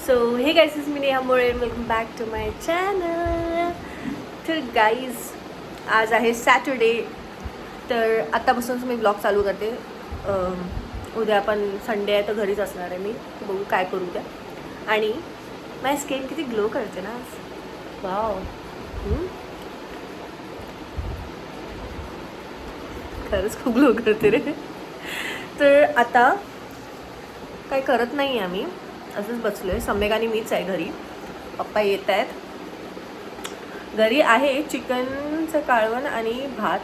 So hey guys is me Neha More, welcome back to my channel. तर guys आज आहे Saturday, तर आत्तापासूनच मी ब्लॉग चालू करते. उद्या पण संडे आहे तर घरीच असणार आहे मी, बघू काय करू उद्या. आणि माझी स्किन किती ग्लो करते ना आज, वाव. खरंच खूप ग्लो करते रे. तर आता काय करत नाही आम्ही, असंच बसलो आहे. सम्यक आणि मीच आहे घरी, पप्पा येत आहेत. घरी आहे चिकनचं कालवण आणि भात,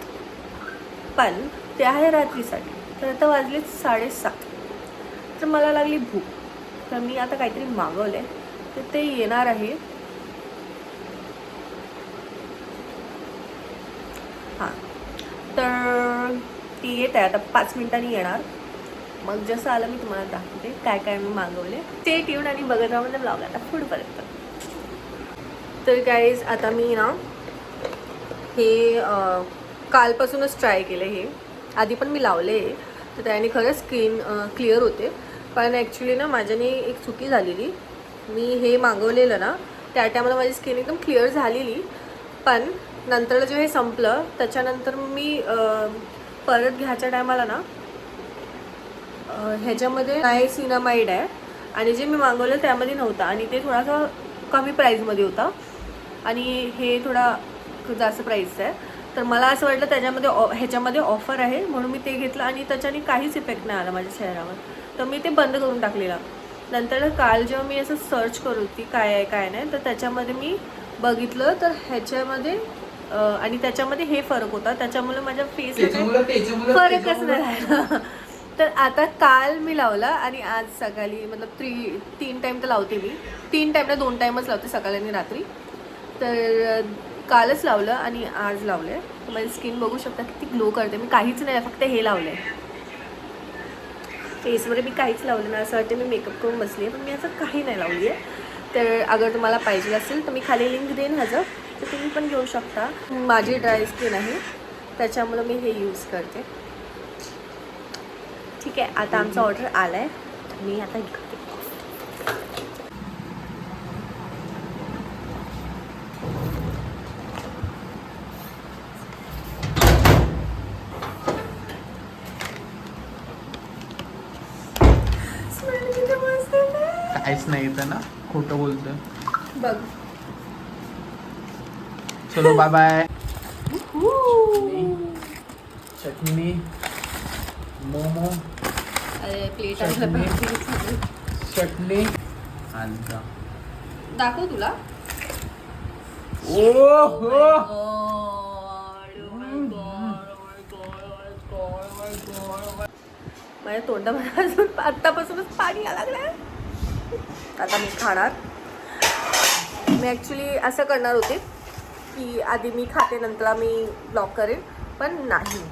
पण ते आहे रात्रीसाठी. तर आता वाजले 7:30, तर मला लागली भूक, तर मी आता काहीतरी मागवलं आहे, तर ते येणार आहे. हां, तर ती येत आहे आता 5 मिनिटांनी येणार. मग जसं आलं मी तुम्हाला दाखवते काय काय मी मागवले. ते ट्यून आणि बघत राहा म्हणजे ब्लॉग आता पुढपर्यंत. तर गाईज आता मी ना हे कालपासूनच ट्राय केलं. हे आधी पण मी लावले, तर त्याने खरंच स्किन क्लिअर होते. पण ॲक्च्युली ना माझ्याने एक चुकी झालेली. मी हे मागवलेलं ना त्या टायमाला माझी स्किन एकदम क्लिअर झालेली, पण नंतर जे हे संपलं त्याच्यानंतर मी परत घ्यायच्या टायमाला ना ह्याच्यामध्ये नायसिनामाइड आहे आणि जे मी मागवलं त्यामध्ये नव्हता, आणि ते थोडासा कमी प्राईजमध्ये होता आणि हे थोडा जास्त प्राईस आहे. तर मला असं वाटलं त्याच्यामध्ये ह्याच्यामध्ये ऑफर आहे म्हणून मी ते घेतलं, आणि त्याच्याने काहीच इफेक्ट नाही आला माझ्या चेहऱ्यावर, तर मी ते बंद करून टाकलेलं. नंतर काल जेव्हा मी असं सर्च करत होती काय आहे काय नाही, तर त्याच्यामध्ये मी बघितलं तर ह्याच्यामध्ये आणि त्याच्यामध्ये हे फरक होता, त्याच्यामुळे माझ्या फेसला फरकच नाही राहिला. तर आता काल मी लावला आणि आज सकाळी, मतलब 3 टाईम तर लावते मी. 3 टाईम ना 2 टाईमच लावते, सकाळी आणि रात्री. तर कालच लावलं आणि आज लावलं आहे. तर माझी स्किन बघू शकता किती ग्लो करते. मी काहीच नाही, फक्त हे लावलं आहे फेसमध्ये. मी काहीच लावलं नाही, असं वाटतं मी मेकअप करून बसली आहे, पण मी असं काही नाही लावली आहे. तर अगर तुम्हाला पाहिजे असेल तर मी खाली लिंक देईन ह्याचं, तर तुम्ही पण घेऊ शकता. माझी ड्राय स्किन आहे त्याच्यामुळं मी हे यूज करते. ठीक आहे, आता आमचा ऑर्डर आला आहे, मी आता घेते. काहीच नाही येतं ना, खोटं बोलतोय. बघ, चलो बाय बाय. चटणी, मोमो, अरे प्लेट चटणी दाखव तुला. माझ्या तोंडामध्ये अजून आत्तापासूनच पाणी यायला लागलंय. आता मी खाणार. मी ॲक्च्युली असं करणार होते की आधी मी खाते नंतर मी ब्लॉग करेन, पण नाही.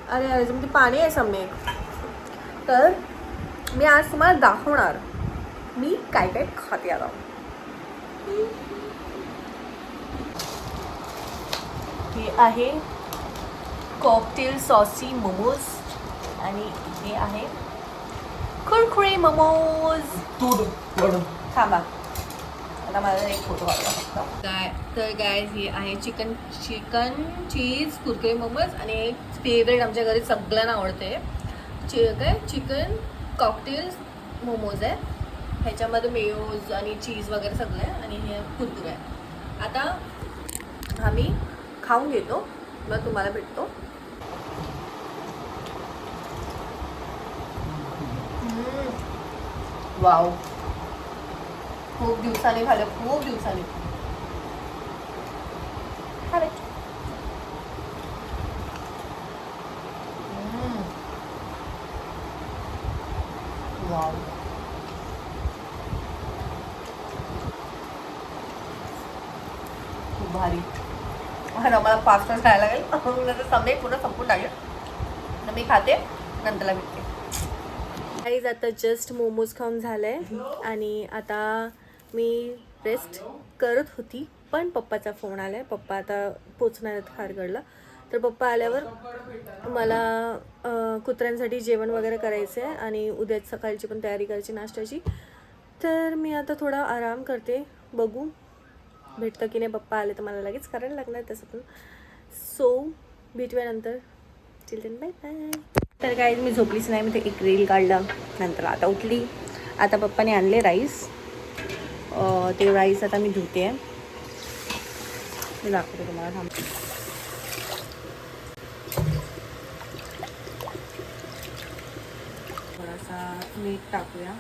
अरे याच्यामध्ये पाणी आहे सम्यक. तर मी आज तुम्हाला दाखवणार मी काय काय खाते. आता हे आहे कॉकटेल सॉसी मोमोज आणि हे आहे कुरकुरे मोमोज. थांबा, आता माझा एक फोटो काढला काय. तर गायज हे आहे चिकन चीज कुरकुरे मोमोज, आणि एक फेवरेट आमच्या घरी सगळ्यांना आवडते काय चिकन कॉकटेल मोमोज आहे. ह्याच्यामध्ये मेयोज आणि चीज वगैरे सगळं आहे, आणि हे कुरकुरे आहे. आता आम्ही खाऊन घेतो, मग तुम्हाला भेटतो. वाव, खूप दिवसांनी खाल्लं, खूप दिवसांनी. वाव, खूप भारी. आणि मला फास्ट खायला लागेल, नंतर समय पूर्ण संपून टाकेल. तर मी खाते, नंतरला भेटते. गाईज आता जस्ट मोमोज खाऊन झालंय आणि आता मी रेस्ट करत होती, पण पप्पाचा फोन आलाय. पप्पा आता पोचणार आहेत खारगडला. तर पप्पा आल्यावर मला कुत्र्यांसाठी जेवण वगैरे करायचं आहे, आणि उद्या सकाळची पण तयारी करायची नाश्त्याची. तर मी आता थोडा आराम करते, बघू भेटतं की नाही. पप्पा आले तर मला लगेच करायला लागणार तसं पण. सो भेटूया नंतर. Children bye bye. तर काय मी झोपलीच नाही, मी ते एक रील काढला, नंतर आता उठली. आता पप्पाने आणले राईस, ते राईस आता मी धुते आहे. मी दाखवते तुम्हाला, थांब. थोडासा मीठ टाकूया.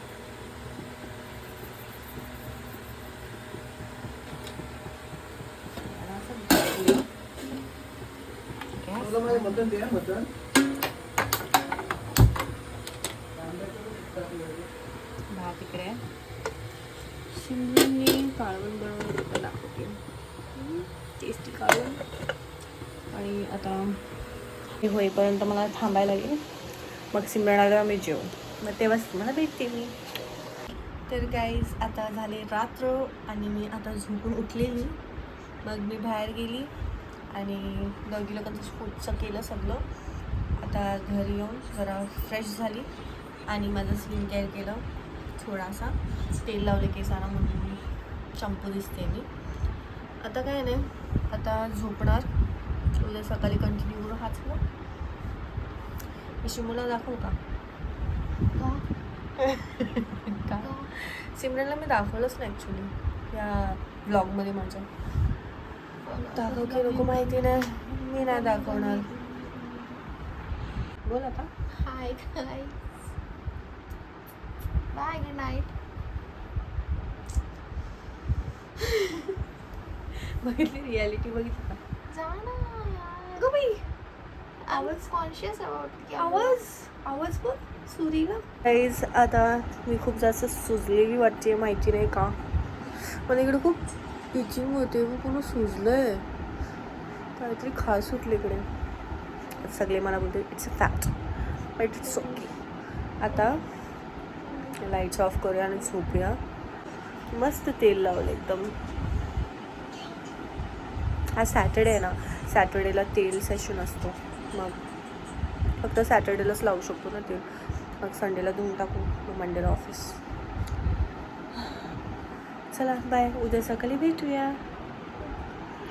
बटन दे, बटन. भात इकडे शिमल्याने काळवण बनवून दाखवते, टेस्टी काढून. आणि आता हे होईपर्यंत मला थांबायला लागेल, मग सिमरनाला मी जेवू, मग तेव्हाच तुम्हाला भेटते मी. तर गाईज आता झाले रात्र आणि मी आता झोपून उठलेली. मग मी बाहेर गेली आणि दोघी लोकांचं फूडचं केलं सगळं. आता घरी येऊन जरा फ्रेश झाली आणि माझं स्किन केअर केलं. थोडासा तेल लावले केसांना म्हणून मी शॅम्पू दिसते मी. आता काय नाही, आता झोपणार. उद्या सकाळी कंटिन्यू करू हाच ना. मी शिमूला दाखवू का? का सिमरनला मी दाखवलंच नाही ॲक्च्युली या ब्लॉगमध्ये माझ्या. दाखव की नको माहिती नाही, मी नाही दाखवणार. बोल आता. Hi guys, bye, good night. बघितली रियालिटी, बघितली का? जा ना यार. गो बाई, आवाज कॉन्शियस अबाउट आवाज बघ सुरीला. गाईज आता मी खूप जास्त सुजलेली वाटते, माहिती नाही का. मला इकडे खूप इचिंग होते, मी पूर्ण सुजलंय, काहीतरी खास सुटले इकडे. सगळे मला बोलते it's a fact, but it's okay. आता लाईट्स ऑफ करूया आणि झोपूया. मस्त तेल लावलं एकदम. आज सॅटर्डे आहे ना, सॅटर्डेला तेल सेशन असतो, मग फक्त सॅटर्डेलाच लावू शकतो ना तेल. मग संडेला धुवून टाकू, मग मंडेला ऑफिस. चला बाय, उद्या सकाळी भेटूया.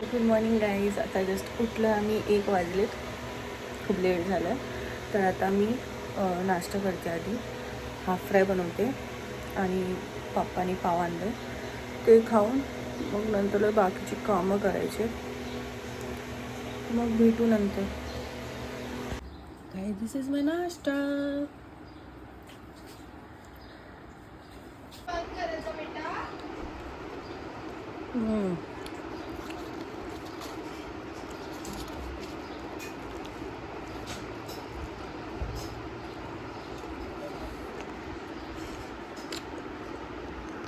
Good morning guys. आता जस्ट उठलं आम्ही, 1 वाजलेत, खूप लेट झालं आहे. तर आता मी नाश्ता करते. आधी हाफ फ्राय बनवते आणि पप्पानी पाव आणले, ते खाऊन मग नंतर बाकीची कामं करायचे. मग भेटू नंतर. काय दिस इज माय नाश्ता.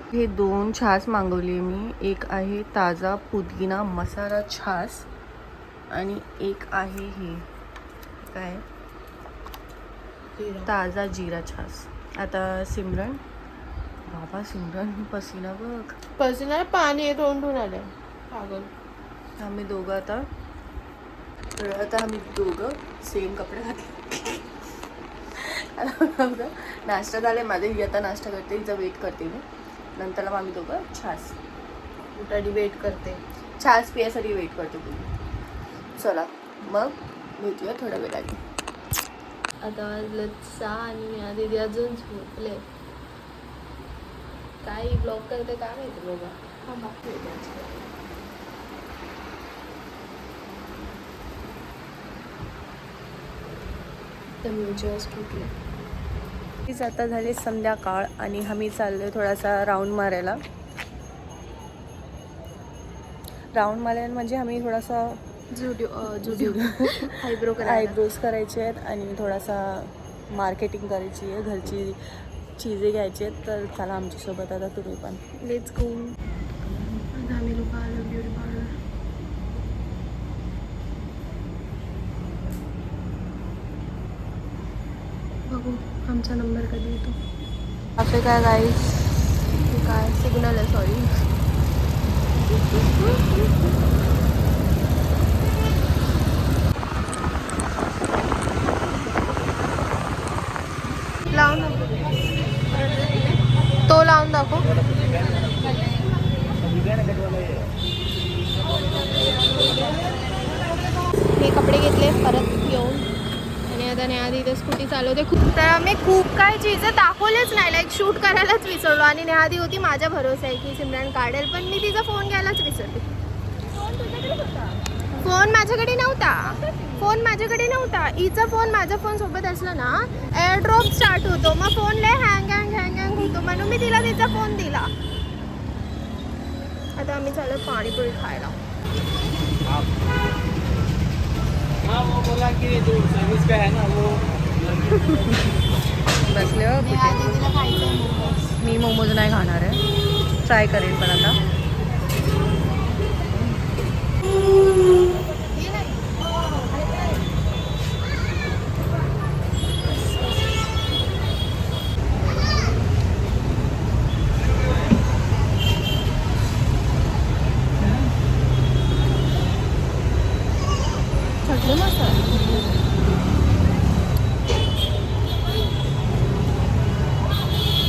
हे 2 छास मागवली मी. एक आहे ताजा पुदिना मसाला छास आणि एक आहे हे काय ताजा जिरा छास. आता सिमरन, बाबा सिमरन पसीना बघ, पसीना पाणी आहे, तोंडून आलंय पागल. आम्ही दोघं आता आम्ही दोघं सेम कपडे घातले. नाश्ता झाले माझे, ही आता नाश्ता करते, हिचा वेट करते मी. नंतर आम्ही दोघं छास उठाडी वेट करते, छास पियासाठी वेट करते तुम्ही. चला मग भेटूया थोड्या वेळाने. आता वाजलं 6 आणि मी आधी अजून झोपले. काय ब्लॉग करते काय माहिती बघा. तर मी जस्ट उठले. प्लीज आता झाली संध्याकाळ आणि आम्ही चाललो थोडासा राऊंड मारायला. राऊंड मारायला म्हणजे आम्ही थोडासा जुडिओ आयब्रोज करायचे आहेत आणि थोडासा मार्केटिंग करायची आहे, घरची चीजे घ्यायची आहेत. तर चला आमच्यासोबत आता तुम्ही पण. Let's go. आम्ही लोक आलो ब्युटी पार्लर. बघू आमचा नंबर कधी येतो. आपले काय गाईस, काय सिग्नल आहे, सॉरी. लावून दाखव, तो लावून दाखव. हे कपडे घेतले परत येऊन आणि आता नेहादी इथे स्कूटी चालवते. तर मी खूप काही चीज दाखवलेच नाही, लाईक शूट करायलाच विसरलो. आणि नेहादी होती माझ्या भरोसा आहे की सिमरन काढेल, पण मी तिचा फोन घ्यायलाच विसरले. फोन माझ्याकडे नव्हता. हिचा फोन माझ्या फोन सोबत असला ना एअरड्रॉप स्टार्ट होतो, मग फोन लय हँग होतो, म्हणून मी तिला तिचा फोन दिला. आता आम्ही चालू पाणीपुरी खायला. हाँ वो बोला कि जो सर्विस का है ना वो बसले हो कुठे? तिला खायचं मी मोमोज नाही खाणार आहे, ट्राय करेन पण आता.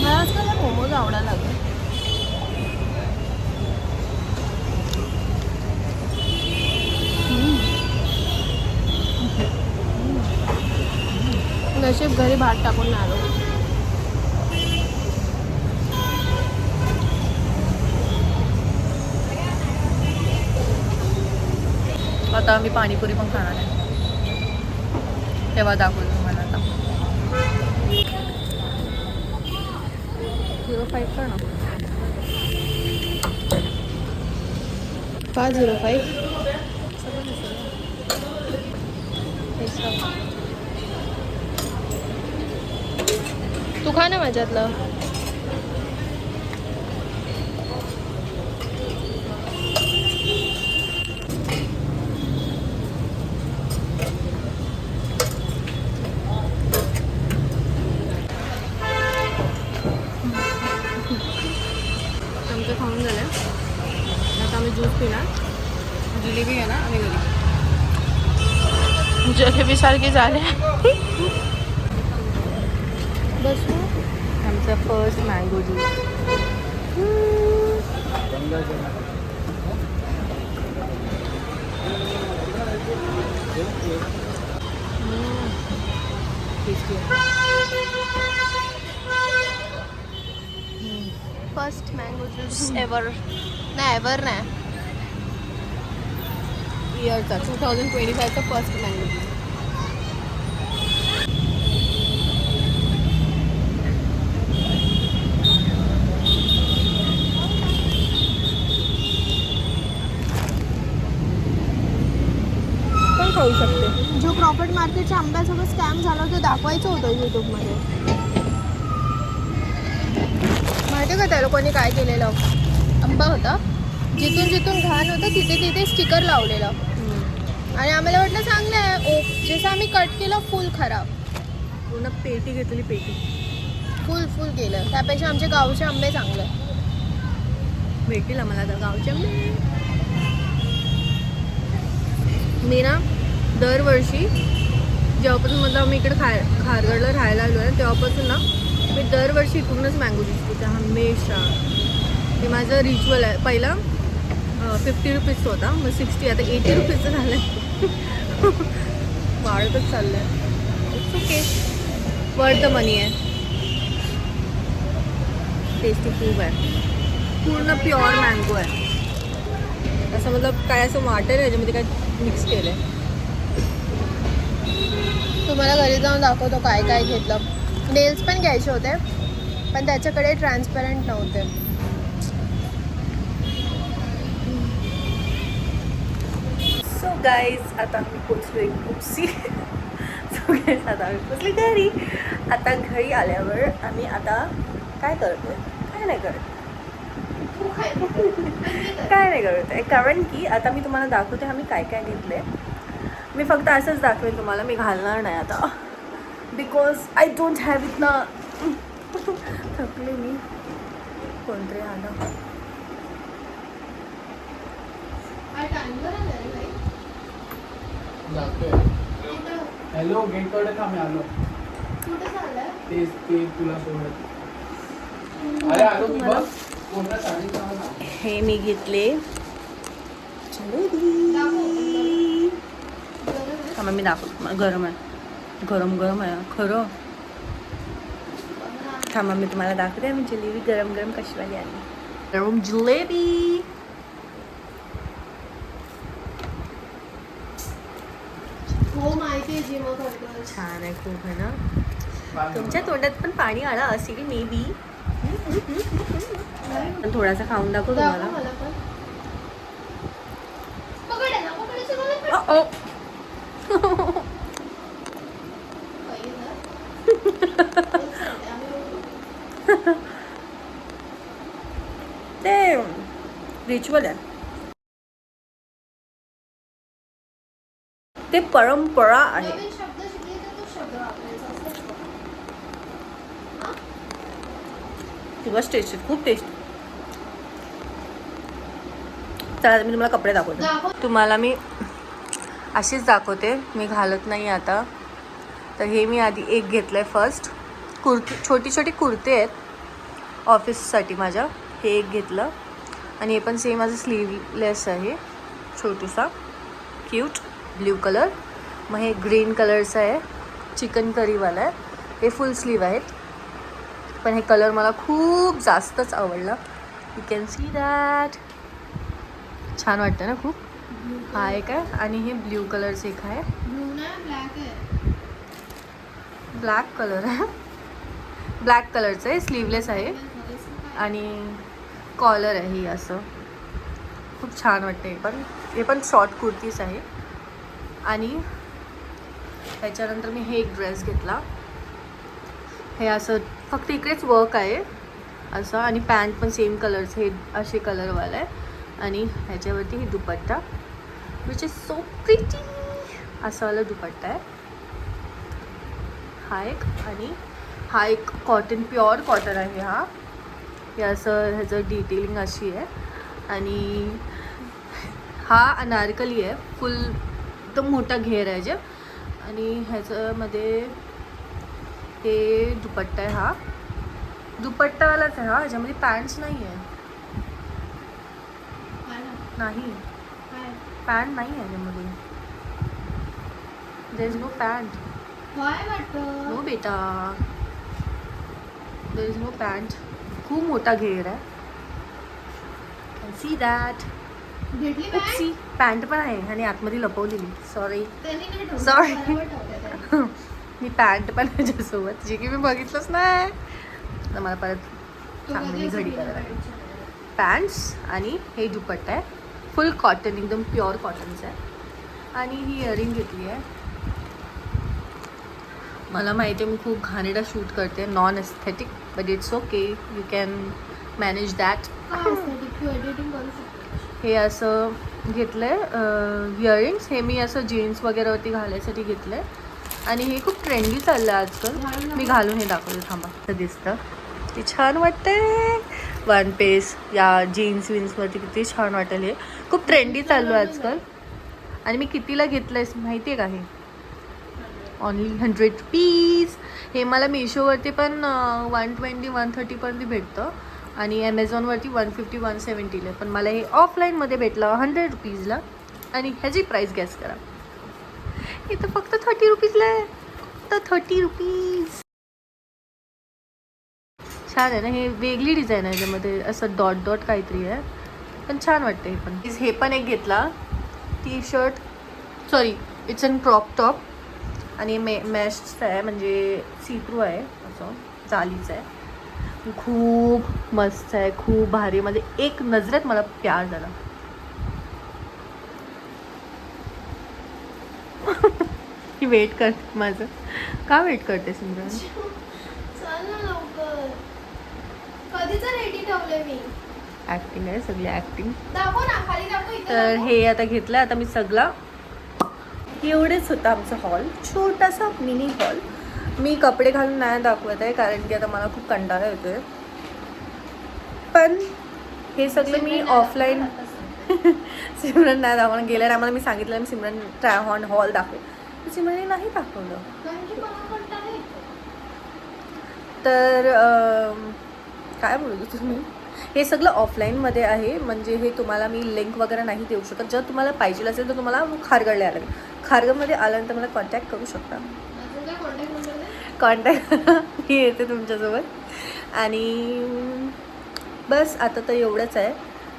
मला आजकाल मोमोज आवडायला लागले. नशीब घरी भात टाकून नाही आलो. आता आम्ही पाणीपुरी पण खाणार आहे, तेव्हा दाखवतो तुम्हाला. आता 05 कर ना. 505 तू खा ना माझ्यातलं. आमचं खाऊन झालं. आता आम्ही ज्यूस पिणार. जिलेबी आहे ना, आम्ही घरी जिलेबी सारखी झाले. बस आमचा first mango juice. First mango juice ever नाही इयरचा 2025चा फर्स्ट मँगो ज्यूस. पण खाऊ शकते. जो प्रॉफिट मार्केटच्या आंब्यासोबत स्कॅम झाला तो दाखवायचं होतं यूट्यूबमध्ये. माहिती का त्या लोकांनी काय केलेलं? आंबा होता, जिथून घाण होतं तिथे स्टिकर लावलेलं. आणि आम्हाला वाटलं चांगलं आहे. जसं आम्ही कट केलं फुल खराब. पूर्ण पेटी घेतली, पेटी फुल केलं. त्यापेक्षा आमचे गावचे आंबे चांगले भेटतील आम्हाला. तर गावचे आंबे मी ना दरवर्षी जेव्हापासून मतलब आम्ही इकडे खारगडला राहायला आलो आहे तेव्हापासून ना मी दरवर्षी इकडूनच मँगो ज्यूस पिते हमेशा. ते माझं रिच्युअल आहे. पहिला 50 रुपीजचा होता, मग 60, आता 80 रुपीजचं झालं आहे. वाढतच चाललं आहे. इट्स ओके, वर्थ द मनी आहे. टेस्टी खूप आहे. पूर्ण प्युअर मँगो आहे. असं मतलब काय असं वाटेल याच्यामध्ये काय मिक्स केलं आहे. तुम्हाला घरी जाऊन दाखवतो काय काय घेतलं. नेल्स पण घ्यायचे होते पण त्याच्याकडे ट्रान्सपरंट नव्हते. सो गाईज आता आम्ही पोचलो एक खूपशी. सो गाईज आता आम्ही पोचली घरी. आता घरी आल्यावर आम्ही आता काय करतोय? काय नाही करत आहे, कारण की आता मी तुम्हाला दाखवते आम्ही काय काय घेतलंय. मी फक्त असंच दाखवेन तुम्हाला, मी घालणार नाही आता, because I don't have it ना. थकले मी. कोणतरी आलं. हॅलो, गेटकडे थांब, मी आलो. ते तुला सोडत. अरे आलो मी, बस पूर्ण साडी. हे मी घेतले थांबा मी दाखवतो मला. गरम आहे, गरम गरम आहे खरं. थांबा मी तुम्हाला दाखवते मी जिलेबी गरम गरम कशी वाली आली. गरम जिलेबी. हो माहिती आहे जी मग करतो. छान आहे खूप आहे ना. तुमच्या तोंडात पण पाणी आला असेल मे बी. थोडासा खाऊन दाखव तुम्हाला. मला पण पकड ना, पकडायचं मला पण. ते रिच्युअल आहे, ते परंपरा आहे. नवीन शब्द शिकले तर तो शब्द वापरायचा असतो. खूपच टेस्टी, खूप टेस्टी. चला मी तुम्हाला कपडे दाखवते. तुम्हाला मी अशीच दाखवते, मी घालत नाही आता. तर हे मी आधी एक घेतलं आहे फर्स्ट. कुर्ती, छोटी छोटी कुर्ती आहेत ऑफिससाठी माझ्या. हे एक घेतलं आणि हे पण सेम माझं स्लीवलेस आहे, छोटूसा क्यूट ब्ल्यू कलर. मग हे ग्रीन कलरचं आहे, चिकन करीवाला आहे. हे फुल स्लीव आहेत, पण हे कलर मला खूप जास्तच आवडला. You can see that. छान वाटतं ना खूप. हा एक आहे आणि हे ब्ल्यू कलरचं एक आहे. ब्लू नाही, ब्लॅक आहे. ब्लॅक कलर आहे, ब्लॅक कलरचं आहे, स्लीवलेस आहे आणि कॉलर आहे ही असं. खूप छान वाटते. हे पण शॉर्ट कुर्तीज आहे. आणि त्याच्यानंतर मी हे एक ड्रेस घेतला. हे असं फक्त इकडेच वर्क आहे असं, आणि पॅन्ट पण सेम कलरचं, हे असे कलरवाला आहे. आणि ह्याच्यावरती ही दुपट्टा विच इज सो प्रिटी, असं वाला दुपट्टा आहे हा एक. आणि हा एक कॉटन, प्युअर कॉटन आहे हा. हे असं ह्याचं डिटेलिंग अशी आहे. आणि हा अनारकली आहे, फुल एकदम मोठा घेर आहे जे. आणि ह्याच्यामध्ये हे दुपट्टा आहे, हा दुपट्टावालाच आहे हा. ह्याच्यामध्ये पॅन्ट्स नाही आहे, नाही पॅन्ट नाही आहे ह्याच्यामध्ये. There is no pant. No बेटा, देयर इज नो पॅन्ट. खूप मोठा घेर आहे, कॅन सी दॅट. भेटली सी पॅन्ट पण आहे आणि आतमध्ये लपवलेली. सॉरी त्यांनी सॉरी मी पॅन्ट पण ह्याच्यासोबत, जे की मी बघितलंच नाही. तर मला परत चांगली घडी करायला. पॅन्ट्स आणि हे दुपट्टा आहे, फुल कॉटन, एकदम प्युअर कॉटनचं आहे. आणि ही इयरिंग घेतली आहे. मला माहिती आहे मी खूप घाणेरडा शूट करते, non aesthetic, but it's okay, you can manage that. Editing करू शकतो. हे असं घेतलं आहे इयरिंग्स. हे मी असं जीन्स वगैरेवरती घालायसाठी घेतलं आहे. आणि हे खूप ट्रेंडी चाललं आहे आजकाल. मी घालून हे दाखवते थांबा. असं दिसतं, ते छान वाटतंय. वन पीस या जीन्स विन्सवरती किती छान वाटेल. हे खूप ट्रेंडी चाललो आहे आजकाल. आणि मी कितीला घेतलं आहे माहिती आहे का? हे ओनली 100 रुपीज. हे मला मिशोवरती पण 120 130पर्यंत भेटतं आणि ॲमेझॉनवरती 150 170ला. पण मला हे ऑफलाईनमध्ये भेटलं 100 रुपीजला. आणि ह्याची प्राईस गॅस करा, हे तर फक्त 30 रुपीजला आहे, फक्त 30 रुपीज. छान आहे ना, हे वेगळी डिझाईन आहे, याच्यामध्ये असं डॉट डॉट काहीतरी आहे, पण छान वाटतं. हे पण एक घेतला T shirt, sorry it's an crop top. आणि मॅशचं आहे, म्हणजे सी थ्रू आहे, असं जालीचं आहे. खूप मस्त आहे, खूप भारी. म्हणजे एक नजरेत मला प्यार झाला. ही वेट कर माझं. का वेट करते सिमरन? चल ना लवकर. कधीच रेडी ठेवलंय मी. ॲक्टिंग आहे सगळी, ॲक्टिंग. दाखव ना, खाली दाखव. इथे तर दाखव. हे आता घेतलं. आता मी सगळा एवढेच होतं आमचं हॉल, छोटासा मिनी हॉल. मी कपडे घालून नाही दाखवत आहे कारण की आता मला खूप कंटाळा येतोय. पण हे सगळं मी ऑफलाईन सिमरन नाही दाखवलं. गेल्या टायमाला मी सांगितलं मी सिमरन ट्राय ऑन हॉल दाखवेल, सिमरनने नाही दाखवलं. कारण की मला कंटाळा येतो. तर काय बोलत तुम्ही? हे सगळं ऑफलाईनमध्ये आहे, म्हणजे हे तुम्हाला मी लिंक वगैरे नाही देऊ शकत. जर तुम्हाला पाहिजे असेल तर तुम्हाला खारघरला यायला लागेल. खारघरमध्ये आल्यानंतर मला कॉन्टॅक्ट करू शकता. अजून काय कॉन्टॅक्ट नंबर नाही? कॉन्टॅक्ट मी येते तुमच्यासोबत. आणि बस आता तर एवढंच आहे.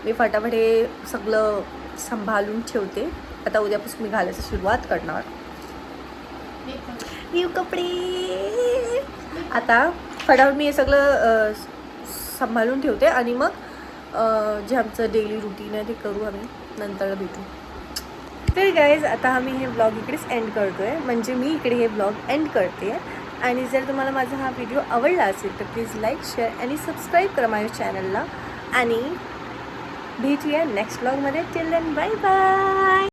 मी फटाफट हे सगळं सांभाळून ठेवते. आता उद्यापासून मी घालायची सुरुवात करणार. न्यू कपडे. आता फटाफट मी हे सगळं सांभाळून ठेवते आणि मग जे आमचं डेली रुटीन आहे ते करू आम्ही, नंतर भेटू. तर गाईज आता आम्ही हे ब्लॉग इकडेच एंड करतो आहे, म्हणजे मी इकडे हे ब्लॉग एंड करते. आणि जर तुम्हाला माझा हा व्हिडिओ आवडला असेल तर प्लीज लाईक, शेअर आणि सबस्क्राईब करा माझ्या चॅनलला. आणि भेटूया नेक्स्ट ब्लॉगमध्ये. Till then bye bye.